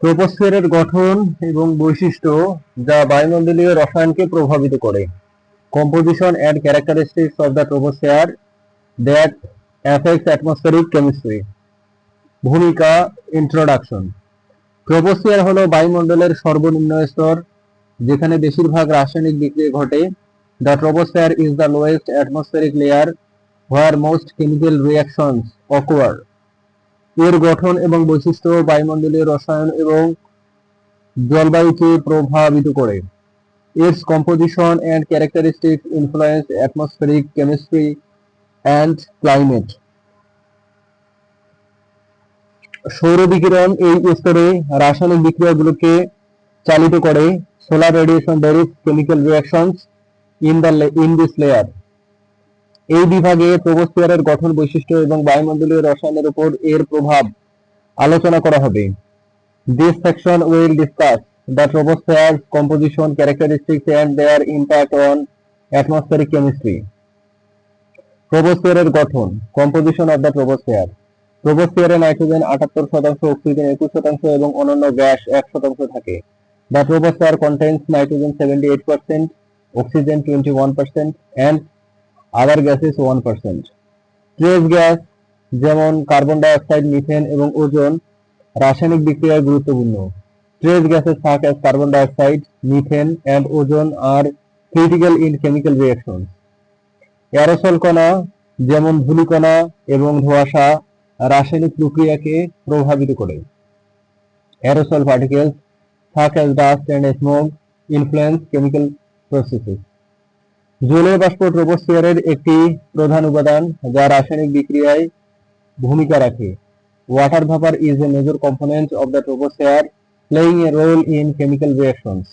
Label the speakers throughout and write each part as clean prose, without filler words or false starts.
Speaker 1: ট্রপোস্ফিয়ারের গঠন এবং বৈশিষ্ট্য যা বায়ুমণ্ডলীয় রসায়নকে প্রভাবিত করে। Composition and characteristics of the troposphere that affects atmospheric chemistry. ভূমিকা। ইন্ট্রোডাকশন। ট্রপোস্ফিয়ার হলো বায়ুমণ্ডলের সর্বনিম্ন স্তর, যেখানে বেশিরভাগ রাসায়নিক বিক্রিয়া ঘটে। The troposphere is the lowest atmospheric layer where most chemical reactions occur. এর গঠন এবং বৈশিষ্ট্য বায়ুমণ্ডলীয় রসায়ন এবং জলবায়ুকে প্রভাবিত করে। Its composition and characteristics influence atmospheric chemistry and climate. সৌর বিকিরণ এই স্তরে রাসায়নিক বিক্রিয়াগুলোকে চালিত করে। Solar radiation derives chemical reactions in this layer. এই বিভাগে ট্রপোস্ফিয়ারের গঠন, বৈশিষ্ট্য এবং বায়ুমণ্ডলীয় রসায়নের উপর এর প্রভাব আলোচনা করা হবে। This section will discuss the troposphere's composition, characteristics and their impact on atmospheric chemistry. ট্রপোস্ফিয়ারের গঠন। Composition of the troposphere. ট্রপোস্ফিয়ারে নাইট্রোজেন 78%, অক্সিজেন 21% এবং অন্যান্য গ্যাস 1% থাকে। The troposphere contains nitrogen 78%, oxygen 21% and other gases 1%. Trace gas যেমন carbon die oxide, methane এবং ozone রাসায়নিক বিক্রিয়ায় গুরুত্বপূর্ণ। Trace gases such as carbon dioxide, methane, and ozone are critical in chemical reactions. Aerosol কণা যেমন ধূলিকণা এবং ধোঁয়াশা রাসায়নিক প্রক্রিয়াকে প্রভাবিত করে। Aerosol particles such as dust and smoke influence chemical processes. জলীয় বাষ্প ট্রপোস্ফিয়ারের একটি প্রধান উপাদান যা রাসায়নিক বিক্রিয়ায় ভূমিকা রাখে। Water vapor is a major component of the troposphere, playing a role in chemical reactions.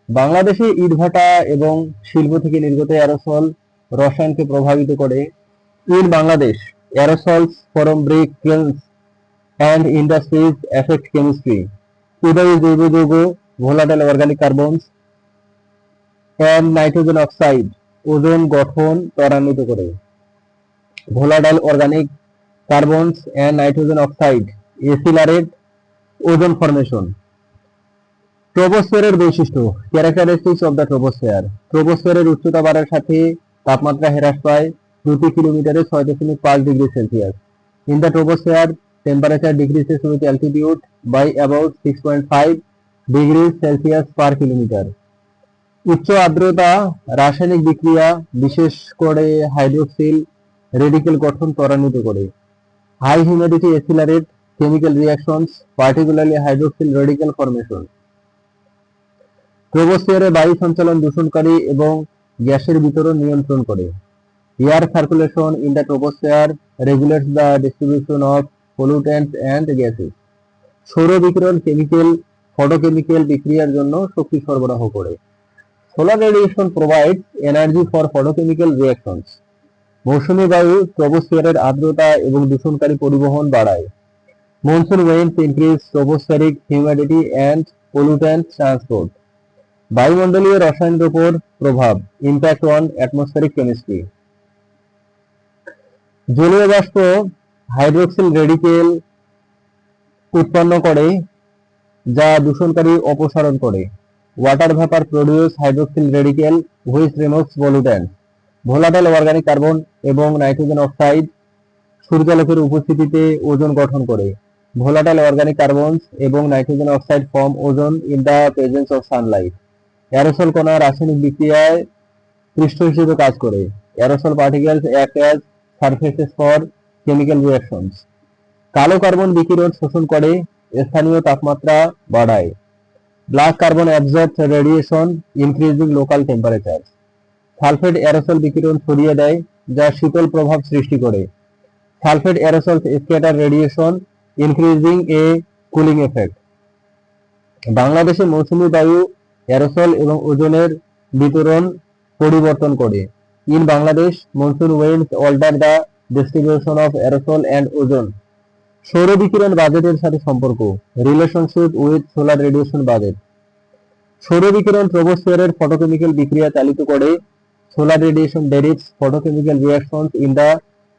Speaker 1: বাংলাদেশে ইটভাটা এবং শিল্প থেকে নির্গত অ্যারোসল রসায়নকে প্রভাবিত করে। In Bangladesh, aerosols from brick kilns and industries affect chemistry. উদয় জৈব যৌগ, volatile organic carbons and nitrogen oxide ozone গঠন ত্বরান্বিত করে। Volatile organic carbons and nitrogen oxide accelerate ozone formation. ট্রপোস্ফিয়ারের বৈশিষ্ট্য। Characteristics of the troposphere. ট্রপোস্ফিয়ারের উচ্চতা বাড়ার সাথে তাপমাত্রা হ্রাস পায় প্রতি কিলোমিটারে 6.5 degree Celsius. In the troposphere temperature decreases with altitude by about 6.5 degree Celsius per kilometre. উচ্চ আর্দ্রতা রাসায়নিক বিক্রিয়া, বিশেষ করে হাইড্রোক্সিল রেডিকেল গঠন ত্বরান্বিত করে। High humidity accelerate chemical reactions, particularly hydroxyl radical formation. ট্রপোস্ফিয়ারে বায়ু সঞ্চালন দূষণকারী এবং গ্যাসের বিতরণ নিয়ন্ত্রণ করে। Air circulation in the troposphere regulates the distribution of pollutants and gases. সৌর বিকিরণ কেমিক্যাল ফটোকেমিক্যাল বিক্রিয়ার জন্য শক্তি সরবরাহ করে। Solar radiation provides energy for photochemical reactions. মৌসুমী বায়ু ট্রপোস্ফিয়ারের আর্দ্রতা এবং দূষণকারী পরিবহন বাড়ায়। Monsoon winds increase tropospheric humidity and pollutant transport. বায়ুমণ্ডলীয় রসায়নের উপর প্রভাব। Impact on atmospheric chemistry. জলীয় বাষ্প হাইড্রোক্সিল রেডিকেল উৎপন্ন করে যা দূষণকারী অপসারণ করে। Water vapour produce hydroxyl radical which removes pollutant. Volatile organic carbon এবং নাইট্রোজেন অক্সাইড সূর্যালোকের উপস্থিতিতে ওজোন গঠন করে। ভোলাটাইল অর্গানিক কার্বনস এবং nitrogen oxide form ozone in the presence of sunlight. Aerosol কণা রাসায়নিক বিক্রিয়ায় পৃষ্ঠ হিসেবে কাজ করে। Aerosol particles act as surfaces for chemical reactions. কালো কার্বন বিকিরণ শোষণ করে, স্থানীয় তাপমাত্রা বাড়ায়। Black carbon absorbs radiation increasing local temperature. Sulphate aerosol বিকিরণ ছড়িয়ে দেয় যা শীতল প্রভাব সৃষ্টি করে। Sulphate aerosols scatter radiation increasing a cooling effect. বাংলাদেশে মৌসুমী বায়ু অ্যারোসল এবং ওজোনের বিতরণ পরিবর্তন করে। In Bangladesh monsoon winds alter the distribution of aerosol and ozone. সৌর বিকিরণ বাজেটের সাথে সম্পর্ক। Relationship with solar radiation budget. সৌর বিকিরণ ট্রপোস্ফিয়ারের ফটোকেমিক্যাল বিক্রিয়া চালিত করে। Solar radiation derives photochemical reactions in the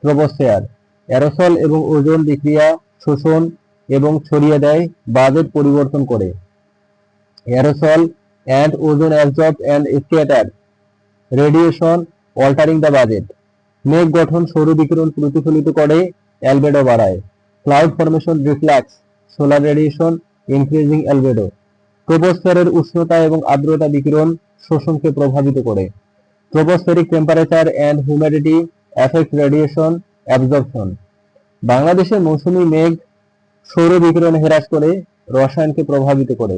Speaker 1: troposphere. Aerosol এবং ওজোন বিক্রিয়া শোষণ এবং ছড়িয়ে দেয়, বাজেট পরিবর্তন করে। Aerosol and ozone absorb and scatter radiation altering the budget. মেঘ গঠন সৌর বিকিরণ প্রতিফলিত করে, অ্যালবেডো বাড়ায়। Cloud formation reflex solar radiation increasing albedo. ট্রোপোস্ফিয়ারের উষ্ণতা এবং আর্দ্রতা বিকিরণ শোষণকে প্রভাবিত করে। Tropospheric temperature and humidity effect radiation absorption. বাংলাদেশের মৌসুমী মেঘ সৌর বিকিরণ হ্রাস করে, রসায়নকে প্রভাবিত করে।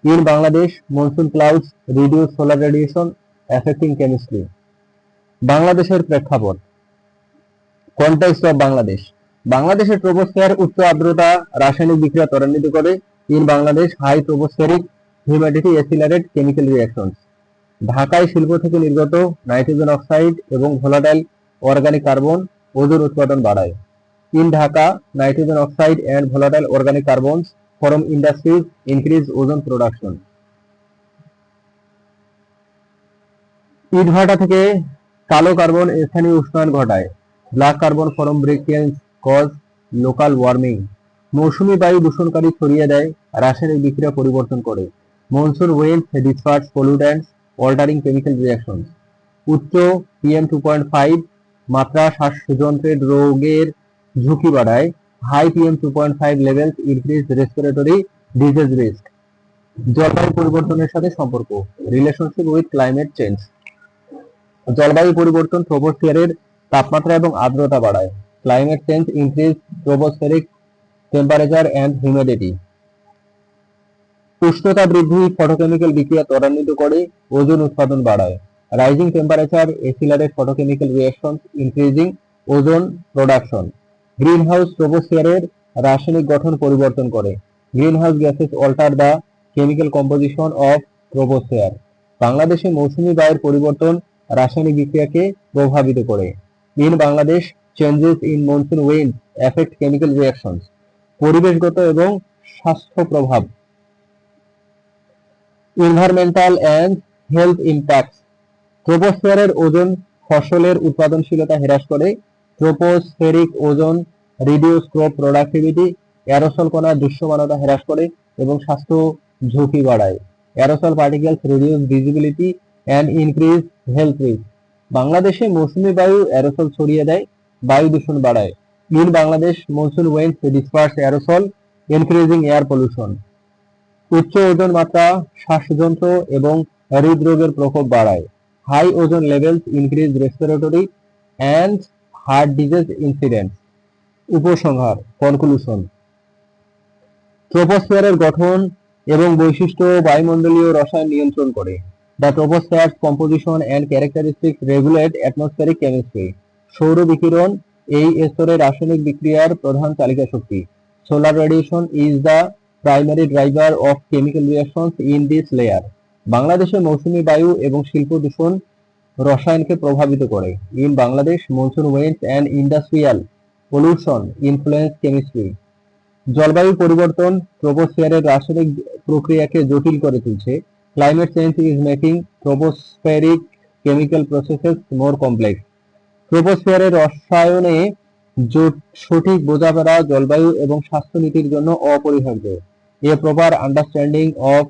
Speaker 1: In Bangladesh monsoon clouds reduce solar radiation effecting chemistry. বাংলাদেশের প্রেক্ষাপট। Context of Bangladesh. বাংলাদেশের ট্রোপোস্ফিয়ার উচ্চ আর্দ্রতা রাসায়নিক বিক্রিয়া ত্বরান্বিত করে। In Bangladesh high tropospheric humidity accelerate chemical reactions. ঢাকায় শিল্প থেকে নির্গত নাইট্রোজেন অক্সাইড এবং ভোলাটাইল অর্গানিক কার্বন ওজোন উৎপাদন বাড়ায়। In Dhaka nitrogen oxide and volatile organic carbons from industries increase ozone production. ইটভাটা থেকে কালো কার্বন স্থানীয় উষ্ণায়ন ঘটায়। Black carbon from brick kilns cause local warming. মৌসুমী বায়ু দূষণকারী ছড়িয়ে দেয়, রাসায়নিক বিক্রিয়া পরিবর্তন করে। Monsoon winds disperse pollutants altering chemical reactions. উচ্চ PM 2.5 মাত্রা শ্বাসযন্ত্রের রোগের ঝুঁকি বাড়ায়। High PM 2.5 levels increase respiratory disease risk. জলবায়ু পরিবর্তনের সাথে সম্পর্ক। Relationship with climate change. জলবায়ু পরিবর্তন ট্রোপোস্ফিয়ারের তাপমাত্রা এবং আর্দ্রতা বাড়ায়। Climate change increase tropospheric temperature and humidity. উষ্ণতা বৃদ্ধি ফটোকেমিক্যাল বিক্রিয়া ত্বরান্বিত করে, ওজোন উৎপাদন বাড়ায়। Rising temperature এসিলারেট photochemical reactions increasing ozone production. Greenhouse ট্রোপোস্ফিয়ারের রাসায়নিক গঠন পরিবর্তন করে। Greenhouse gases alter the chemical composition of troposphere. বাংলাদেশে মৌসুমী বায়ুর পরিবর্তন রাসায়নিক বিক্রিয়াকে প্রভাবিত করে। In Bangladesh changes in monsoon wind effect chemical reactions. পরিবেশগত এবং স্বাস্থ্য প্রভাব। Environmental and health impacts. ট্রোপোস্ফিয়ারের ওজোন ফসলের উৎপাদনশীলতা হ্রাস করে। Tropospheric ozone reduce crop productivity. Aerosol কণার দৃশ্যমানতা হ্রাস করে এবং স্বাস্থ্য ঝুঁকি বাড়ায়। Aerosol particles reduce visibility and increase health risk. বাংলাদেশে মৌসুমী বায়ু অ্যারোসল ছড়িয়ে দেয়, বায়ু দূষণ বাড়ায়। In Bangladesh monsoon winds disperse aerosol increasing air pollution. উচ্চ ওজোন মাত্রা শ্বাসযন্ত্র এবং হৃদরোগের প্রকোপ বাড়ায়। High ozone levels increase respiratory and heart disease incidents. উপসংহার কনক্লুশন। ট্রোপোস্ফিয়ারের গঠন এবং বৈশিষ্ট্য বায়ুমণ্ডলীয় রসায়ন নিয়ন্ত্রণ করে। The troposphere's composition and characteristics regulate atmospheric chemistry. সৌর বিকিরণ এই স্তরের রাসায়নিক বিক্রিয়ার প্রধান চালিকা শক্তি। Solar radiation is the primary driver of chemical reactions in this layer. বাংলাদেশে মৌসুমী বায়ু এবং শিল্প দূষণ রসায়নকে প্রভাবিত করে। In Bangladesh monsoon winds and industrial pollution influence chemistry. জলবায়ু পরিবর্তন ট্রোপোস্ফিয়ারের রাসায়নিক প্রক্রিয়াকে জটিল করে তুলছে। Climate change is making tropospheric chemical processes more complex. ট্রোপোস্ফিয়ারের রসায়নে সঠিক বোঝাপড়া জলবায়ু এবং স্বাস্থ্য নীতির জন্য অপরিহার্য। A proper understanding of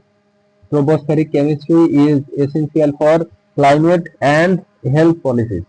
Speaker 1: tropospheric chemistry is essential for climate and health policies.